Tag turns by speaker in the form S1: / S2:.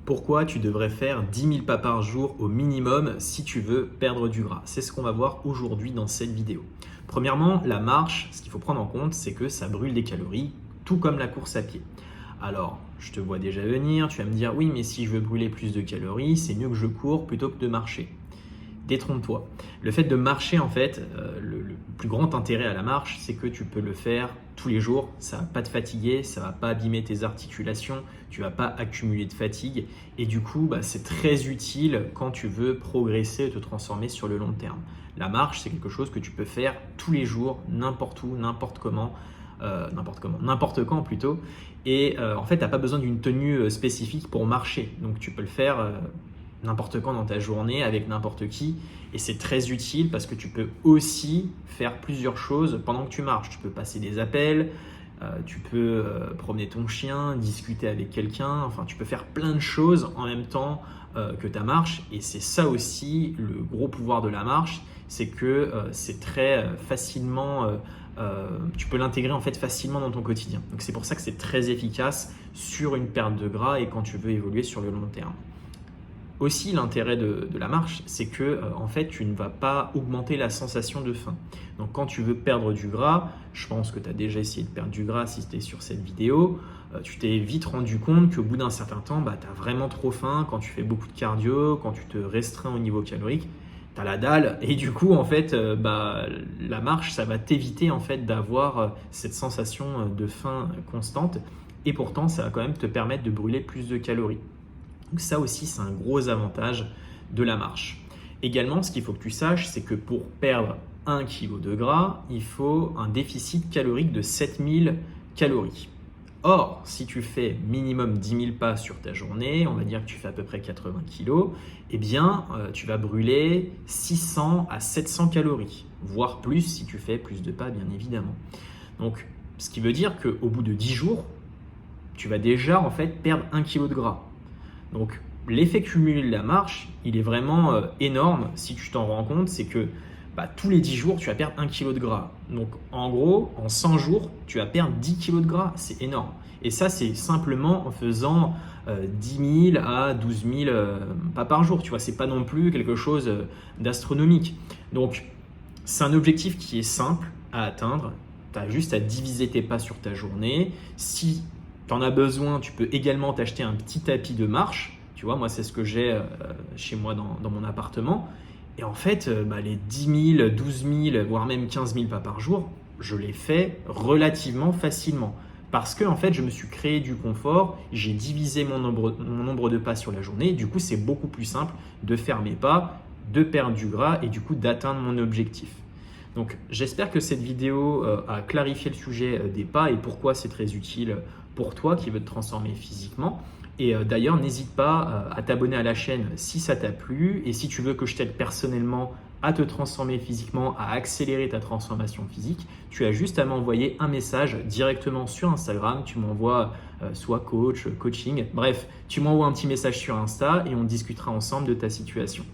S1: Pourquoi tu devrais faire 10 000 pas par jour au minimum si tu veux perdre du gras? C'est ce qu'on va voir aujourd'hui dans cette vidéo. Premièrement, la marche, ce qu'il faut prendre en compte, c'est que ça brûle des calories, tout comme la course à pied. Alors, je te vois déjà venir, tu vas me dire, oui, mais si je veux brûler plus de calories, c'est mieux que je cours plutôt que de marcher. Détrompe-toi. Le fait de marcher, en fait, le plus grand intérêt à la marche, c'est que tu peux le faire tous les jours. Ça ne va pas te fatiguer, ça ne va pas abîmer tes articulations, tu ne vas pas accumuler de fatigue. Et du coup, c'est très utile quand tu veux progresser et te transformer sur le long terme. La marche, c'est quelque chose que tu peux faire tous les jours, n'importe où, n'importe quand plutôt. Et en fait, tu n'as pas besoin d'une tenue spécifique pour marcher. Donc, tu peux le faire n'importe quand dans ta journée, avec n'importe qui. Et c'est très utile parce que tu peux aussi faire plusieurs choses pendant que tu marches. Tu peux passer des appels, tu peux promener ton chien, discuter avec quelqu'un. Enfin, tu peux faire plein de choses en même temps que ta marche. Et c'est ça aussi le gros pouvoir de la marche, c'est que c'est très facilement... tu peux l'intégrer en fait facilement dans ton quotidien. Donc c'est pour ça que c'est très efficace sur une perte de gras et quand tu veux évoluer sur le long terme. Aussi, l'intérêt de la marche, c'est que en fait, tu ne vas pas augmenter la sensation de faim. Donc, quand tu veux perdre du gras, je pense que tu as déjà essayé de perdre du gras si tu es sur cette vidéo, tu t'es vite rendu compte qu'au bout d'un certain temps, tu as vraiment trop faim quand tu fais beaucoup de cardio, quand tu te restreins au niveau calorique, tu as la dalle et du coup, en fait, la marche, ça va t'éviter en fait d'avoir cette sensation de faim constante et pourtant, ça va quand même te permettre de brûler plus de calories. Donc ça aussi, c'est un gros avantage de la marche. Également, ce qu'il faut que tu saches, c'est que pour perdre 1 kg de gras, il faut un déficit calorique de 7000 calories. Or, si tu fais minimum 10 000 pas sur ta journée, on va dire que tu fais à peu près 80 kg, eh bien, tu vas brûler 600 à 700 calories, voire plus si tu fais plus de pas, bien évidemment. Donc, ce qui veut dire qu'au bout de 10 jours, tu vas déjà en fait perdre 1 kg de gras. Donc, l'effet cumulé de la marche, il est vraiment énorme si tu t'en rends compte. C'est que tous les 10 jours, tu vas perdre 1 kg de gras. Donc, en gros, en 100 jours, tu vas perdre 10 kg de gras. C'est énorme. Et ça, c'est simplement en faisant 10 000 à 12 000 pas par jour. Tu vois, c'est pas non plus quelque chose d'astronomique. Donc, c'est un objectif qui est simple à atteindre. Tu as juste à diviser tes pas sur ta journée. Si tu en as besoin, tu peux également t'acheter un petit tapis de marche. Tu vois, moi, c'est ce que j'ai chez moi dans mon appartement. Et en fait, les 10 000, 12 000, voire même 15 000 pas par jour, je les fais relativement facilement. Parce que en fait, je me suis créé du confort, j'ai divisé mon nombre de pas sur la journée. Du coup, c'est beaucoup plus simple de faire mes pas, de perdre du gras et du coup d'atteindre mon objectif. Donc, j'espère que cette vidéo a clarifié le sujet des pas et pourquoi c'est très utile pour toi qui veux te transformer physiquement. Et d'ailleurs, n'hésite pas à t'abonner à la chaîne si ça t'a plu. Et si tu veux que je t'aide personnellement à te transformer physiquement, à accélérer ta transformation physique, tu as juste à m'envoyer un message directement sur Instagram. Tu m'envoies soit coach, coaching, bref, tu m'envoies un petit message sur Insta et on discutera ensemble de ta situation.